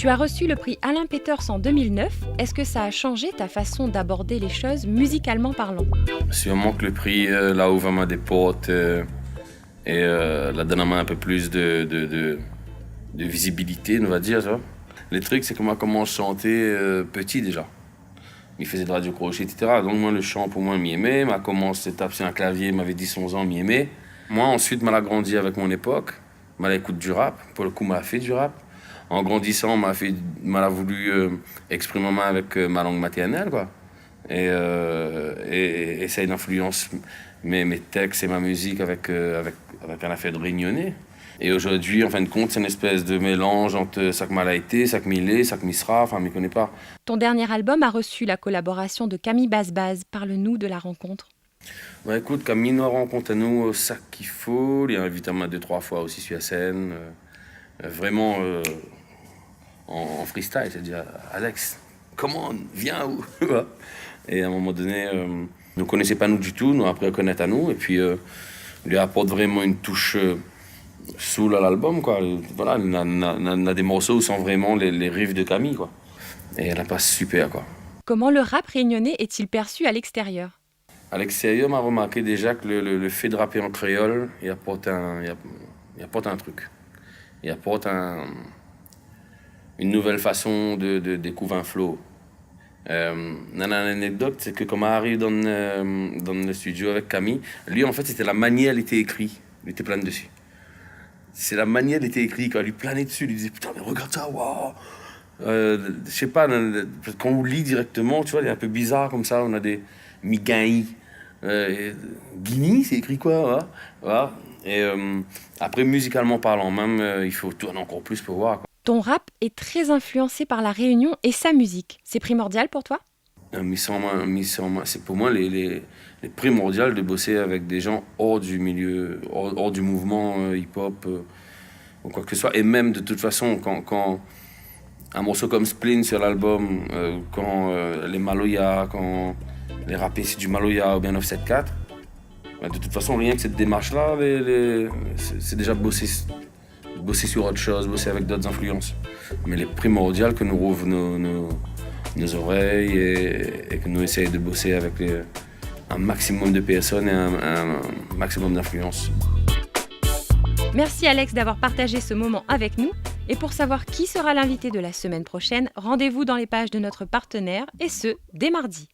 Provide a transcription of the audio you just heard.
Tu as reçu le prix Alain Peters en 2009. Est-ce que ça a changé ta façon d'aborder les choses musicalement parlant ? Sûrement que le prix là ouvert ma des portes et là donne à moi un peu plus de visibilité, on va dire. Ça. Le truc, c'est que moi, comment je chantais petit déjà. Il faisait de radio crochet, etc. Donc moi, le chant, pour moi, m'y aimait. M'a commencé à taper sur un clavier, m'avait 10-11 ans, m'y aimait. Moi, ensuite, m'a grandi avec mon époque. M'a écoute du rap. Pour le coup, m'a fait du rap. En grandissant, m'a voulu exprimer moi avec ma langue maternelle, quoi. Et essayer d'influencer mes textes et ma musique avec un affaire de réunionnais. Et aujourd'hui, en fin de compte, c'est une espèce de mélange entre ça que mal a été, ça que m'il est, ça que m'y sera, enfin, m'y connaît pas. Ton dernier album a reçu la collaboration de Camille Basse-Basse. Parle-nous de la rencontre. Bah écoute, Camille nous rencontre à nous ça qu'il faut. Il a invité à moi 2-3 fois aussi sur la scène. Vraiment en freestyle, c'est-à-dire Alex, come on, viens où. Et à un moment donné, ne connaissait pas nous du tout, nous a appris à connaître à nous, et puis lui apporte vraiment une touche soul à l'album, quoi. Voilà, on a des morceaux où sont vraiment les riffs de Camille, quoi. Et elle passe super, quoi. Comment le rap réunionnais est-il perçu à l'extérieur ? À l'extérieur, on m'a remarqué déjà que le fait de rapper en créole, il apporte un truc. Il apporte une nouvelle façon de découvrir un flow. Une anecdote, c'est que quand on arrive dans le studio avec Camille, lui, en fait, c'était la manière dont il était écrit. Il était plein dessus. C'est la manière dont il était écrit. Quand il lui planait dessus, il lui disait « Putain, mais regarde ça, waouh !» Je sais pas, quand on lit directement, tu vois, il est un peu bizarre comme ça. On a des migaï. Guinée, c'est écrit quoi, voilà. Et après, musicalement parlant, même, il faut tourner encore plus pour voir, quoi. Ton rap est très influencé par la Réunion et sa musique. C'est primordial pour toi ? C'est pour moi les primordial de bosser avec des gens hors du milieu, hors du mouvement hip-hop ou quoi que ce soit. Et même de toute façon, quand un morceau comme Spleen sur l'album, quand les Maloya, quand les rappeurs c'est du Maloya ou bien 974, bah, de toute façon, rien que cette démarche-là, c'est déjà bosser sur autre chose, bosser avec d'autres influences. Mais les primordiales que nous rouvrent nos oreilles et que nous essayons de bosser avec un maximum de personnes et un maximum d'influence. Merci Alex d'avoir partagé ce moment avec nous. Et pour savoir qui sera l'invité de la semaine prochaine, rendez-vous dans les pages de notre partenaire, et ce, dès mardi.